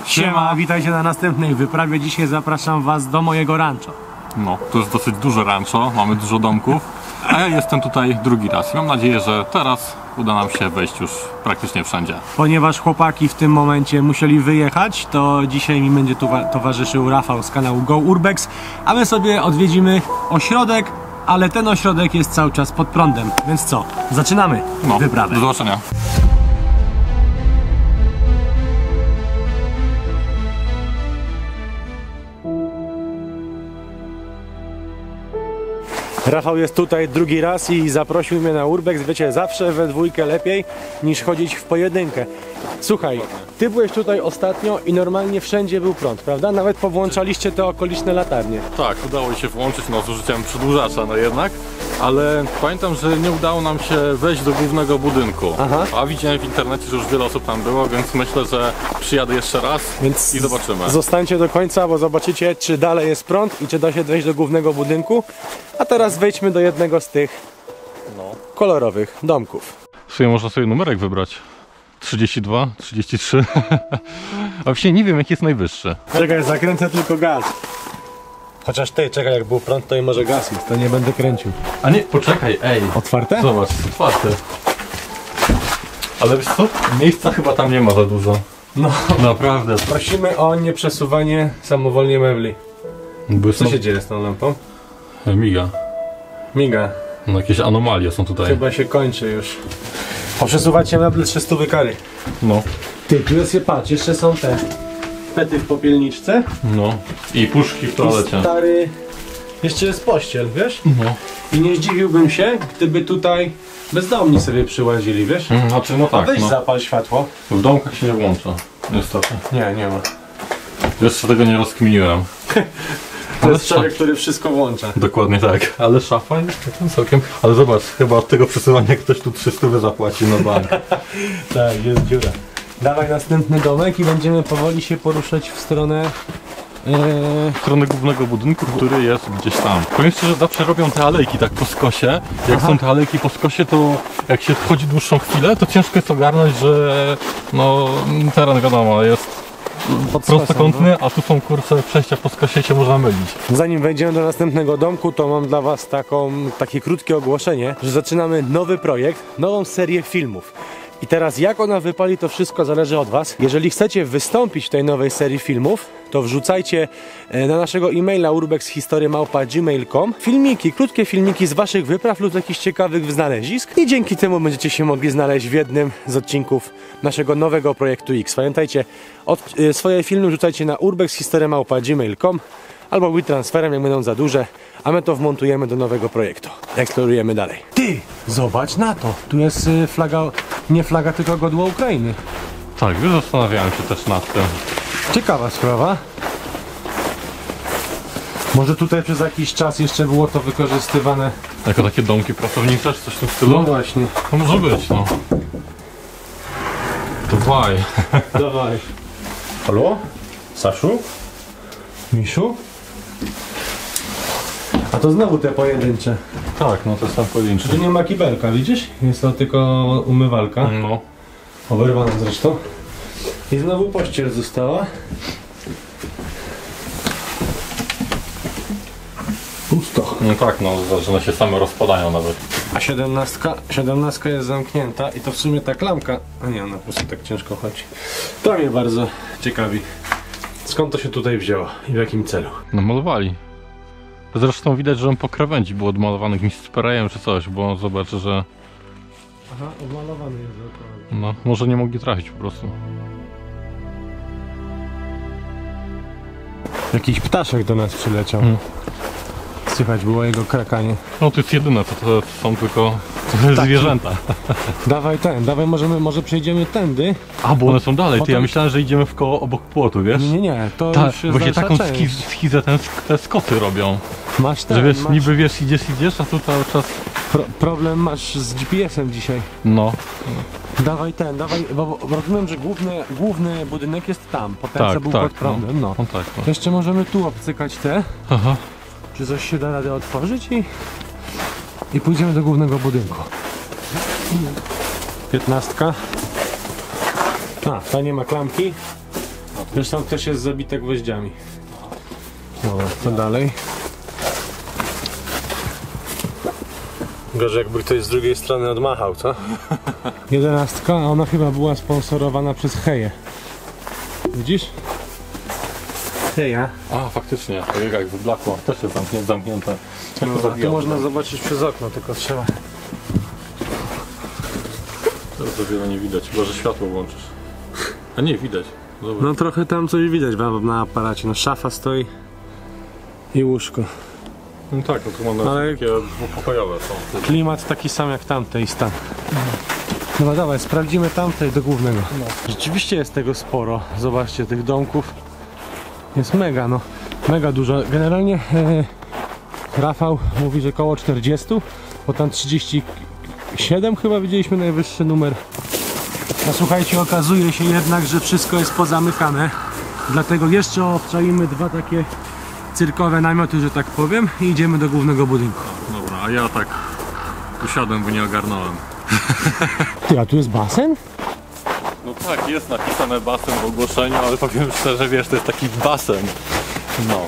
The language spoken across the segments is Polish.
Siema, witajcie na następnej wyprawie. Dzisiaj zapraszam was do mojego rancho. No, to jest dosyć duże rancho, mamy dużo domków, a ja jestem tutaj drugi raz i mam nadzieję, że teraz uda nam się wejść już praktycznie wszędzie. Ponieważ chłopaki w tym momencie musieli wyjechać, to dzisiaj mi będzie towarzyszył Rafał z kanału Go Urbex, a my sobie odwiedzimy ośrodek, ale ten ośrodek jest cały czas pod prądem, więc co? Zaczynamy wyprawę. Do zobaczenia. Rafał jest tutaj drugi raz i zaprosił mnie na Urbex. Wiecie, zawsze we dwójkę lepiej niż chodzić w pojedynkę. Słuchaj, ty byłeś tutaj ostatnio i normalnie wszędzie był prąd, prawda? Nawet powłączaliście te okoliczne latarnie. Tak, udało się włączyć z użyciem przedłużacza, no jednak, ale pamiętam, że nie udało nam się wejść do głównego budynku. Aha. A widziałem w internecie, że już wiele osób tam było, więc myślę, że przyjadę jeszcze raz i zobaczymy. Zostańcie do końca, bo zobaczycie, czy dalej jest prąd i czy da się wejść do głównego budynku. A teraz wejdźmy do jednego z tych kolorowych domków. W sumie można sobie numerek wybrać. 32, 33. A właśnie nie wiem, jaki jest najwyższy. Czekaj, zakręcę tylko gaz. Chociaż ty, czekaj, jak był prąd, to i może gaz jest, to nie będę kręcił. A nie, poczekaj, ej. Otwarte? Zobacz, jest otwarte. Ale wiesz co? Miejsca chyba tam nie ma za dużo. No. Naprawdę. Prosimy o nieprzesuwanie samowolnie mebli. Co się dzieje z tą lampą? Miga. Miga. No jakieś anomalie są tutaj. Chyba się kończy już. Poprzesuwać się meble 300 kary. No. Ty, tu jest, patrz, jeszcze są te pety w popielniczce. No. I puszki w toalecie. I stary... Jeszcze jest pościel, wiesz? No. I nie zdziwiłbym się, gdyby tutaj bezdomni sobie przyłazili, wiesz? Znaczy, no tak, Weź no. zapal światło. W domkach się nie włącza. Niestety. Nie ma. Jeszcze tego nie rozkminiłem. To jest człowiek, który wszystko włącza. Dokładnie tak. Ale szafa jest całkiem... Ale zobacz, chyba od tego przesuwania ktoś tu 300 zapłaci na bank. Tak, jest dziura. Dawaj następny domek i będziemy powoli się poruszać w stronę... W stronę głównego budynku, który jest gdzieś tam. Powiem szczerze, że zawsze robią te alejki tak po skosie. Jak są te alejki po skosie, to jak się chodzi dłuższą chwilę, to ciężko jest ogarnąć, że no teren wiadomo jest prostokątny, a tu są kurce przejścia po skosie, się można mylić. Zanim wejdziemy do następnego domku, to mam dla was takie krótkie ogłoszenie, że zaczynamy nowy projekt, nową serię filmów. I teraz jak ona wypali, to wszystko zależy od was. Jeżeli chcecie wystąpić w tej nowej serii filmów, to wrzucajcie na naszego e-maila urbexhistory@gmail.com filmiki, krótkie filmiki z waszych wypraw lub jakichś ciekawych znalezisk i dzięki temu będziecie się mogli znaleźć w jednym z odcinków naszego nowego projektu X. Pamiętajcie, swoje filmy wrzucajcie na urbexhistory@gmail.com albo WeTransferem, jak będą za duże, a my to wmontujemy do nowego projektu. Eksplorujemy dalej. Ty, zobacz na to. Tu jest flaga, nie flaga, tylko godło Ukrainy. Tak, już zastanawiałem się też nad tym. Ciekawa sprawa. Może tutaj przez jakiś czas jeszcze było to wykorzystywane Jako takie domki pracownicze, czy coś w tym stylu? No właśnie. To może być, no. Dawaj. Dawaj. Halo? Saszu? Misiu? A to znowu te pojedyncze. Tak, no to jest tam pojedynczy. Tu nie ma kibelka, widzisz? Jest to tylko umywalka. No. Oberwana zresztą. I znowu pościel została. Pusto. No tak, no, że one się same rozpadają nawet. A 17 jest zamknięta i to w sumie ta klamka... A nie, ona po prostu tak ciężko chodzi. To mnie bardzo ciekawi. Skąd to się tutaj wzięło i w jakim celu? No malowali. Zresztą widać, że on po krawędzi był odmalowany jakimś sprayem czy coś, bo zobacz, że... Aha, odmalowany jest dokładnie. No, może nie mogli trafić po prostu. Jakiś ptaszek do nas przyleciał. Słychać było jego krakanie. No to jest jedyne, to są tylko zwierzęta. Dawaj może przejdziemy tędy. A, bo one są dalej, ty, ja Potem... myślałem, że idziemy w koło obok płotu, wiesz? Nie, to już jest właśnie taką część. schizę te skoty robią. Masz ten, że wiesz, masz... niby wiesz, idziesz, a tu cały czas... Problem masz z GPS-em dzisiaj. No. Dawaj, bo rozumiem, że główny budynek jest tam, potem co był pod prądem. No. Tak, no. To jeszcze możemy tu obcykać te. Aha. Czy coś się da radę otworzyć i pójdziemy do głównego budynku. 15. A, ta nie ma klamki. Zresztą też jest zabite gwoździami. Dobra, co dalej? Gorzej jakby ktoś z drugiej strony odmachał, co? 11, a ona chyba była sponsorowana przez Heję. Widzisz? Heja. A, faktycznie, jak wyblakło, też jest zamknięte. No, tu można zobaczyć przez okno, tylko trzeba. Teraz za wiele nie widać, chyba że światło włączysz. A nie, widać. Zobacz. No trochę tam coś widać na aparacie, no szafa stoi i łóżko. No tak, no tu mamy Ale- takie dwupokojowe są. Klimat taki sam jak tamte i stan. No dawaj, sprawdzimy tamte do głównego. Rzeczywiście jest tego sporo, zobaczcie tych domków. Jest mega, no mega dużo. Generalnie Rafał mówi, że około 40, bo tam 37 chyba widzieliśmy najwyższy numer. A słuchajcie, okazuje się jednak, że wszystko jest pozamykane. Dlatego jeszcze obczajmy dwa takie cyrkowe namioty, że tak powiem, i idziemy do głównego budynku. Dobra, a ja tak usiadłem, bo nie ogarnąłem. Ty, a tu jest basen? No tak, jest napisane basen w ogłoszeniu, ale powiem szczerze, wiesz, to jest taki basen. No,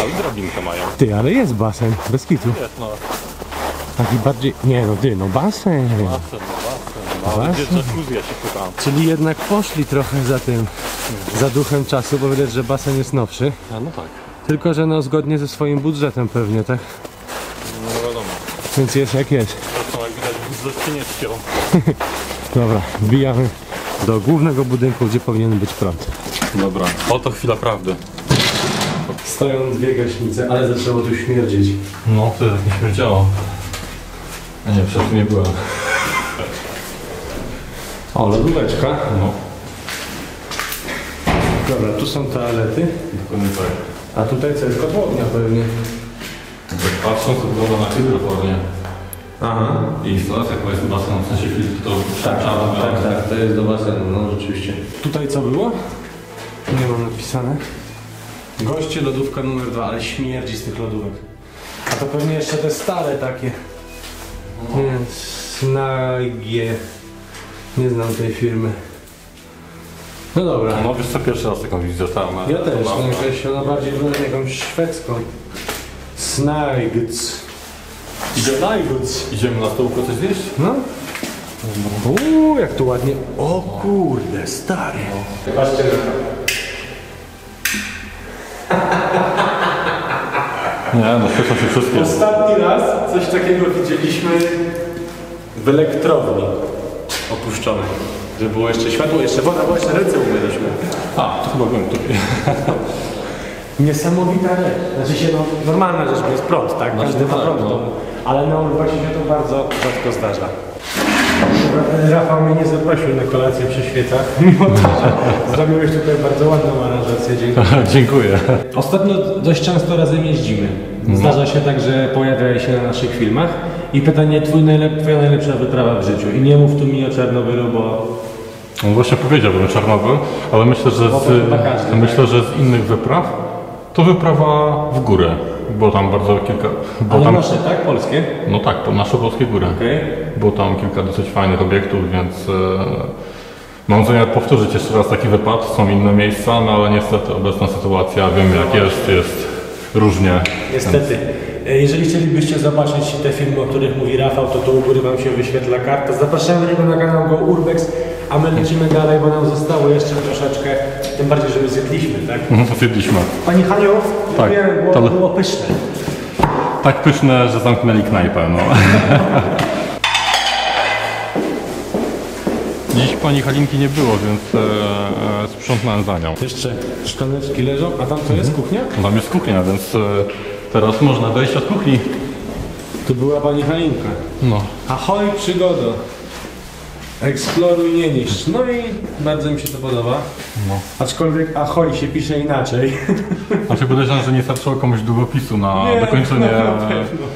ale drabinkę mają. Ty, ale jest basen, bez kitu. Jest, no, Taki bardziej... Nie no ty, no basen. basen. No, ale gdzie Basen? jacuzzi, ja się pytam. Czyli jednak poszli trochę za tym, za duchem czasu, bo widać, że basen jest nowszy. A no tak, Tylko, że no zgodnie ze swoim budżetem pewnie, tak? no wiadomo. Więc jest jak jest. Zresztą jak widać, budżet się nie ściął. Dobra, wbijamy do głównego budynku, gdzie powinien być prąd. Dobra, oto chwila prawdy. Stoją dwie gaśnice, ale zaczęło tu śmierdzieć. No, to tak nie śmierdziało. A nie, przecież nie byłem. O, lodóweczka. No, Dobra, tu są toalety. dokładnie tak. A tutaj co jest kotłownia pewnie. Tak patrząc, to wygląda na hydropornie. Aha. I instalacja, jak jest basen, w sensie filtr, to Tak, to jest do basenu, no rzeczywiście. Tutaj co było? Nie mam napisane. Goście, lodówka numer 2, ale śmierdzi z tych lodówek. A to pewnie jeszcze te stare takie. Nie, Snagie. Nie znam tej firmy. No dobra. No wiesz co, pierwszy raz taką widzę tam. Ja też, no jakaś ona bardziej wygląda jakąś szwedzką. Snagets. Snagets. Idziemy na stołówkę coś zjeść? No. Jak tu ładnie. O kurde, stary. Patrzcie na to. Nie, no świecą się wszystkie. Ostatni raz coś takiego widzieliśmy w elektrowni opuszczonej. Że było jeszcze światło, jeszcze woda, bo jeszcze ręce umyliśmy. A, to chyba byłem tutaj. Niesamowita rzecz. Znaczy się, no, normalna rzecz, bo jest prąd, tak? Każdy ma tak, prąd w no. domu. Ale na Urbasie się to bardzo rzadko zdarza. Rafał mnie nie zaprosił na kolację przy świecach, mimo to, że zrobiłeś tutaj bardzo ładną aranżację. Dziękuję. Dziękuję. Ostatnio dość często razem jeździmy. Zdarza się tak, że pojawia się na naszych filmach i pytanie, twoja najlepsza wyprawa w życiu. I nie mów tu mi o Czarnobylu, bo... No właśnie powiedziałbym Czarnobyl, ale myślę, że że z innych wypraw to wyprawa w górę, bo tam bardzo kilka... Bo Ale tam, nasze, tak? Polskie? no tak, to nasze polskie góry. Okej. Było tam kilka dosyć fajnych obiektów, więc mam zamiar powtórzyć jeszcze raz taki wypad. Są inne miejsca, no ale niestety obecna sytuacja, wiem jak jest różnie. Niestety. Jeżeli chcielibyście zobaczyć te filmy, o których mówi Rafał, to tu u góry wam się wyświetla karta. Zapraszamy do niego na kanał Go Urbex, a my lecimy dalej, bo nam zostało jeszcze troszeczkę, tym bardziej, że my zjedliśmy, tak? To zjedliśmy. Pani Haniu, Tak, dziękuję, to- było pyszne. Tak pyszne, że zamknęli knajpę, no. Dziś pani Halinki nie było, więc sprzątnąłem za nią. Jeszcze szklaneczki leżą, a tam to jest kuchnia? Tam jest kuchnia, więc teraz można dojść od kuchni. Tu była pani Halinka. No. Ahoj, przygodo. Eksploruj, nie niszcz. No i bardzo mi się to podoba. No. Aczkolwiek ahoj się pisze inaczej. Znaczy podejrzewam, że nie starczyło komuś długopisu na dokończenie. na pewno.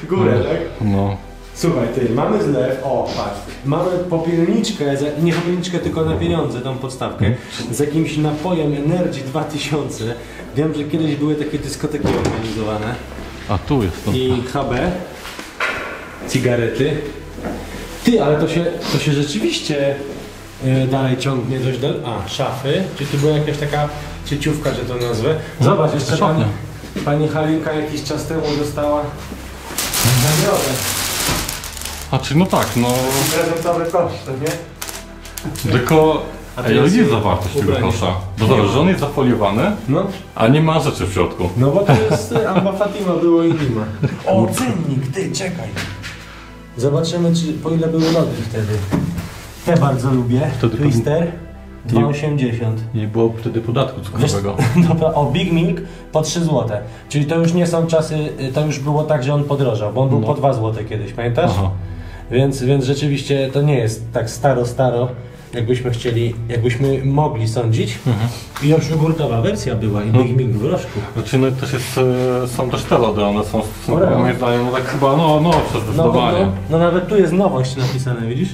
Górę, tak? No. Słuchaj, ty, mamy zlew, o patrz, mamy popielniczkę, nie popielniczkę, tylko na pieniądze, tą podstawkę, z jakimś napojem Energy 2000. Wiem, że kiedyś były takie dyskoteki organizowane A tu jest to. i HB, cigarety. Ty, ale to się rzeczywiście dalej ciągnie dość dalej. A, szafy. Czy tu była jakaś taka cieciówka, że to nazwę? Zobacz, jeszcze pani Halinka jakiś czas temu dostała nagrodę. A czy no tak, no... Prezentowy kosz, to nie? Tylko... Ej, ale jest zawartość tego ubranie. kosza. Bo zobacz, że on jest zafoliowany, No. a nie ma rzeczy w środku. No bo to jest Amba Fatima, było i nie ma. O, cennik, ty, czekaj. Zobaczymy, czy po ile były lody wtedy. Te bardzo lubię. Wtedy Twister 2,80. Nie było wtedy podatku cukrowego. Dobra, o Big Milk po 3 zł. Czyli to już nie są czasy, to już było tak, że on podrożał, bo on był No. po 2 zł kiedyś, pamiętasz? Aha. Więc rzeczywiście to nie jest tak staro, jakbyśmy chcieli, jakbyśmy mogli sądzić. I już jogurtowa wersja była i Big Milk w groszku. Znaczy no też jest, są też te lody, one są Oreo. moim zdaniem no tak chyba no przez zdecydowanie. No nawet tu jest nowość napisane, widzisz?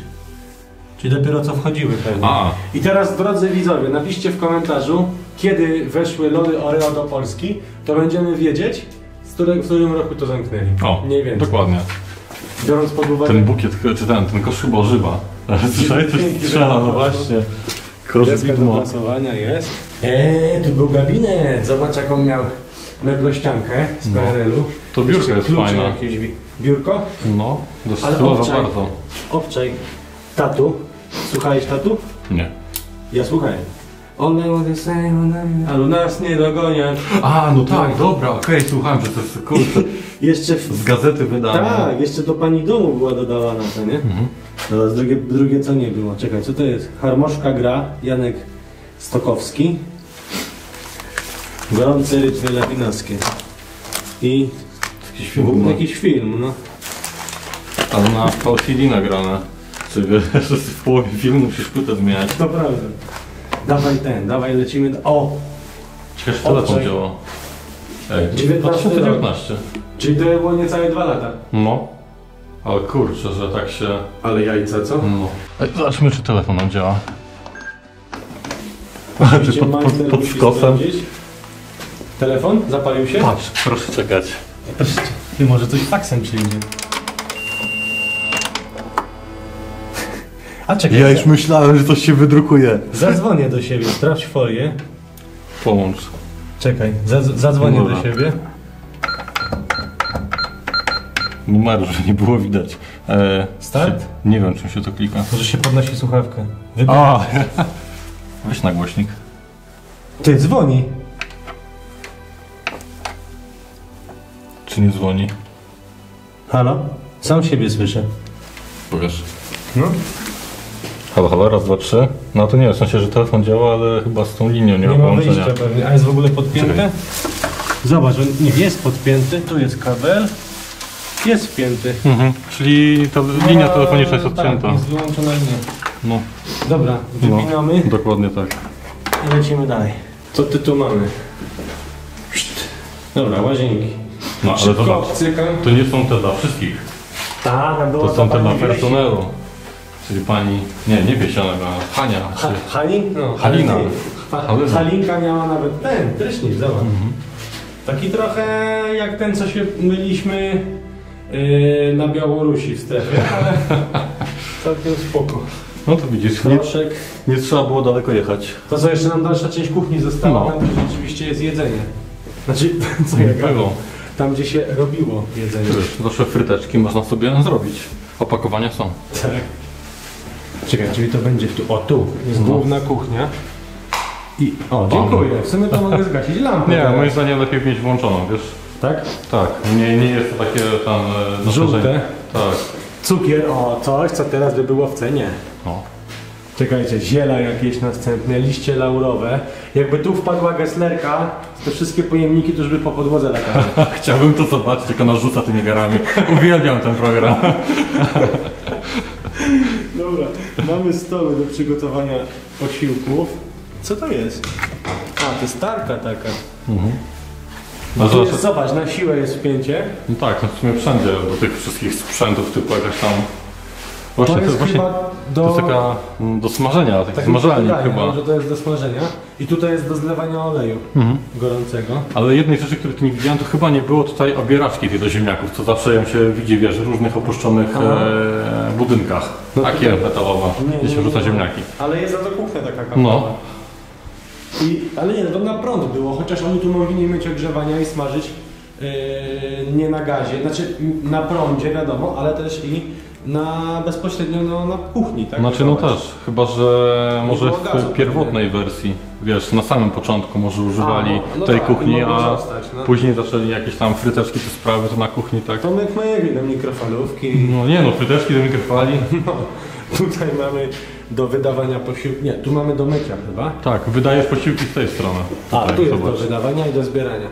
Czyli dopiero co wchodziły pewnie. A. I teraz, drodzy widzowie, napiszcie w komentarzu, kiedy weszły lody Oreo do Polski, to będziemy wiedzieć, w którym roku to zamknęli. O, Mniej więcej. dokładnie. Biorąc pod uwagę... Ten bukiet, czy ten kosz chyba ożywa. Słyszałeś, coś Pięknie strzela, no wygląda. właśnie. Kosz Deska do widmo. prasowania jest. Tu był gabinet. Zobacz, jaką miał meblościankę z No. PRL-u. To biurko Jeszcze jest klucze fajne. jakieś Biurko? No, dość Ale stylowo obczaj. bardzo. Obczaj. Tatu. Słuchałeś tatu? Nie. Ja słuchałem. One were the same, ale nas nie dogonią. A, no tak, dobra, okej, słuchałem, że to jest kurczę. Jeszcze Z gazety wydane. Tak, jeszcze do pani domu była dodawana, to nie? Teraz drugie co nie było. Czekaj, co to jest? Harmoszka gra, Janek Stokowski. Gorące rytmy latinowskie. I Jakiś film. jakiś film, no. Ale na VCD nagrane. Czy wiesz, że w połowie filmu musisz płytę zmieniać. To prawda. Dawaj lecimy. O! Ciekawe, że telefon Obczaj. działa. Ej, 19 2019. Czyli to było niecałe 2 lata. No. Ale kurczę, że tak się... Ale jajca, co? No. Ej, zobaczmy, czy telefon nam działa. Czy Oczywiście majster pod musi skosem? sprawdzić. Telefon? Zapalił się? Patrz, proszę czekać. Ty, może coś faksem przyjdzie. A czekaj, Ja już myślałem, że coś się wydrukuje. zadzwonię do siebie, sprawdź folię. Połącz. Czekaj, zadzwonię Dobra. do siebie. Numeru, że nie było widać. Start? Nie wiem, czym się to klika. Może się podnosi słuchawkę. A! Weź na głośnik. Ty, dzwoni. Czy nie dzwoni? Halo? Sam siebie słyszę. Powiesz. No. Halo, halo, raz, dwa, trzy. No to nie wiem, w sensie, że telefon działa, ale chyba z tą linią nie ma Nie ma połączenia. wyjścia pewnie. A jest w ogóle podpięte? Czekaj. Zobacz, on nie jest podpięty. Tu jest kabel. Jest wpięty. Czyli ta linia telefoniczna jest odcięta. Tak, jest wyłączona linia. No, Dobra, wypinamy dokładnie tak. i lecimy dalej. Co ty tu mamy? Dobra, łazienki. No, ale Szybko zobacz, obcykam. to nie są te dla wszystkich. Tak, było To są te dla pani Wiesi. personelu. Czyli pani, nie Wiesionego, a Hania. Halin? No, Halina. Halina. Halinka miała nawet ten prysznic, zobacz. Taki trochę jak ten, co się myliśmy na Białorusi w strefie, ale całkiem spoko. No to widzisz, nie, Proszek. nie trzeba było daleko jechać. To co jeszcze nam dalsza część kuchni została, No. tam gdzie rzeczywiście jest jedzenie. Znaczy, co ja gadam? Było. Tam gdzie się robiło jedzenie. Wiesz, zawsze fryteczki można sobie zrobić. Opakowania są. Tak. Czekaj, czyli to będzie tu. O, tu jest No. główna kuchnia. I o, dziękuję. W sumie to mogę zgasić lampę. Nie, teraz. moim zdaniem lepiej mieć włączoną, wiesz? Tak? Tak, nie jest to takie tam... Żółte. Tak. Cukier, o, coś, co teraz by było w cenie. O. Czekajcie, ziela jakieś następne, liście laurowe. Jakby tu wpadła Gesslerka, te wszystkie pojemniki to już by po podłodze latały. Chciałbym to zobaczyć, jak ona rzuca tymi garami. Uwielbiam ten program. Dobra, mamy stoły do przygotowania posiłków. Co to jest? A, to jest tarka taka. No, Tu jest, zobacz, na siłę jest wpięcie. no tak, no w sumie wszędzie do tych wszystkich sprzętów typu jakaś tam Właśnie, To jest właśnie chyba to jest taka do smażenia, taki tak smażalnik wydaje, chyba. no, że to jest do smażenia. I tutaj jest do zlewania oleju gorącego. Ale jednej rzeczy, której tu nie widziałem, to chyba nie było tutaj obieraczki tych do ziemniaków, co zawsze ją się widzi, wiesz, w różnych opuszczonych budynkach. No Takie tutaj- metalowe, gdzie się rzuca ziemniaki. Ale jest za to kuchnia taka kawowa. No. Ale nie, no to na prąd było, chociaż oni tu mogli nie mieć ogrzewania i smażyć nie na gazie, znaczy na prądzie wiadomo, ale też i na bezpośrednio na kuchni, tak? Znaczy no Gotować. też, chyba że może było gazu, w pierwotnej wersji, wiesz, na samym początku może używali no tej tak, kuchni, mogło a zostać, no. później zaczęli jakieś tam fryteczki te sprawy, to na kuchni tak. To myk mojego do mikrofalówki. No nie no, fryteczki do mikrofali. No, tutaj mamy do wydawania posiłku, nie, tu mamy do mycia chyba. Tak, wydajesz posiłki z tej strony. A, Tutaj, tu jest zobacz. do wydawania i do zbierania.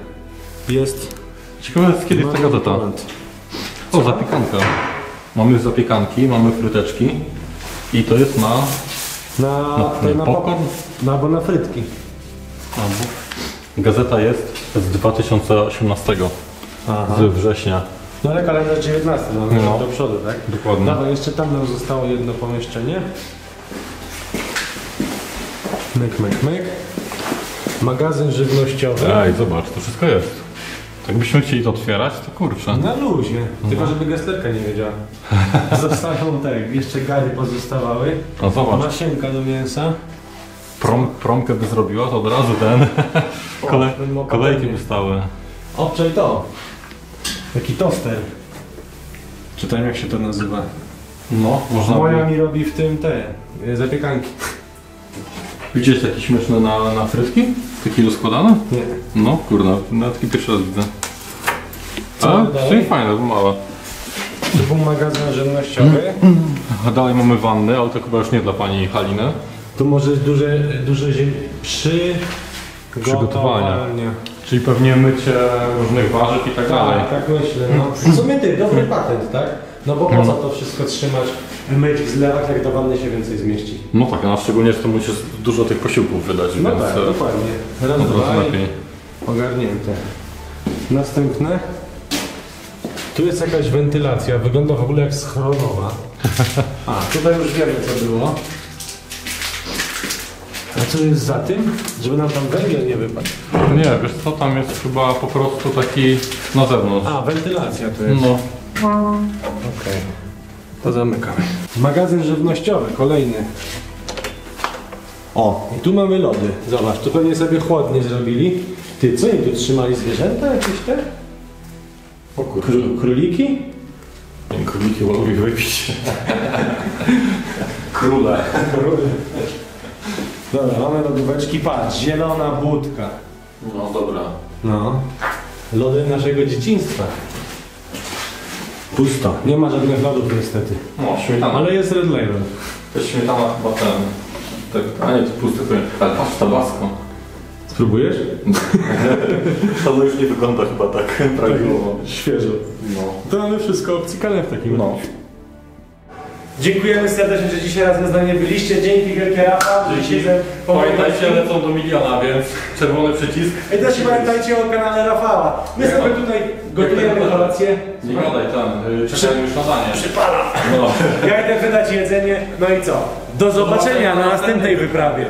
Jest Ciekawe jest kiedy jest ta gazeta. Poland. O, zapiekanka. Mamy zapiekanki, mamy fryteczki i to jest na Na popcorn? albo na frytki. Gazeta jest z 2018, Aha. z września. No ale kalendarz 19, no, No. do przodu, tak? Dokładnie. Dobra, jeszcze tam nam zostało jedno pomieszczenie. Myk, myk, myk. Magazyn żywnościowy. Ej, zobacz, to wszystko jest. Jakbyśmy chcieli to otwierać, to kurczę. Na luzie. Tylko żeby gestlerka nie wiedziała. Zostają te, jeszcze gary pozostawały. No zobacz, Masienka do mięsa. promkę by zrobiła, to od razu ten kolejki by stały. Obczaj to. Taki toster. Czytam jak się to nazywa. No, można Moja by... mi robi w tym te zapiekanki. Widziałeś takie śmieszne na frytki? Takie rozkładane? Nie. No, kurde, na taki pierwszy raz widzę. Co A, dalej? czyli fajne, to małe. To był magazyn żywnościowy. A dalej mamy wanny, ale to chyba już nie dla pani Haliny. Tu może duże ziemi Przygotowania. Czyli pewnie mycie różnych warzyw i tak dalej. Tak, tak myślę. No. W sumie ty, dobry patent, tak? No bo po co to wszystko trzymać, myć w zlewach, jak do wanny się więcej zmieści? No tak, a szczególnie, że to musisz dużo tych posiłków wydać, No więc tak, dokładnie. Raz, od razu dwa i lepiej. ogarnięte. Następne. Tu jest jakaś wentylacja, wygląda w ogóle jak schronowa. A, tutaj już wiemy co było. A co jest za tym? Żeby nam tam węgiel nie wypadł. Nie, wiesz co, tam jest chyba po prostu taki na zewnątrz. A, wentylacja to jest. No, Okej. To zamykamy. Magazyn żywnościowy, kolejny. O, i tu mamy lody. Zobacz, tu pewnie sobie chłodnie zrobili. Ty, co oni tu trzymali? Zwierzęta jakieś te? o kurczę. Króliki? Króliki lubi wypić. Króle. Dobra, mamy lodóweczki. Patrz, zielona budka. No dobra. No. Lody naszego dzieciństwa. Pusto. Nie ma żadnych lodów niestety. No, śmietana. Ale jest Red Label. To jest śmietana chyba ten. Tak, a nie, to pusty powiem. Ale patrz, tabasco. Spróbujesz? To już nie wygląda chyba tak prawidłowo. Świeżo. No. To mamy wszystko obcykane w takim No. razie. Dziękujemy serdecznie, że dzisiaj razem z nami byliście. Dzięki wielkie Rafał. że dzisiaj Pamiętajcie, lecą do miliona, więc czerwony przycisk. I też pamiętajcie o kanale Rafała. My sobie tutaj gotujemy kolację. Nie gadaj ten, czekajmy już na danie. Przypalam. No. Ja idę wydać jedzenie. No i co? Do zobaczenia na następnej wyprawie.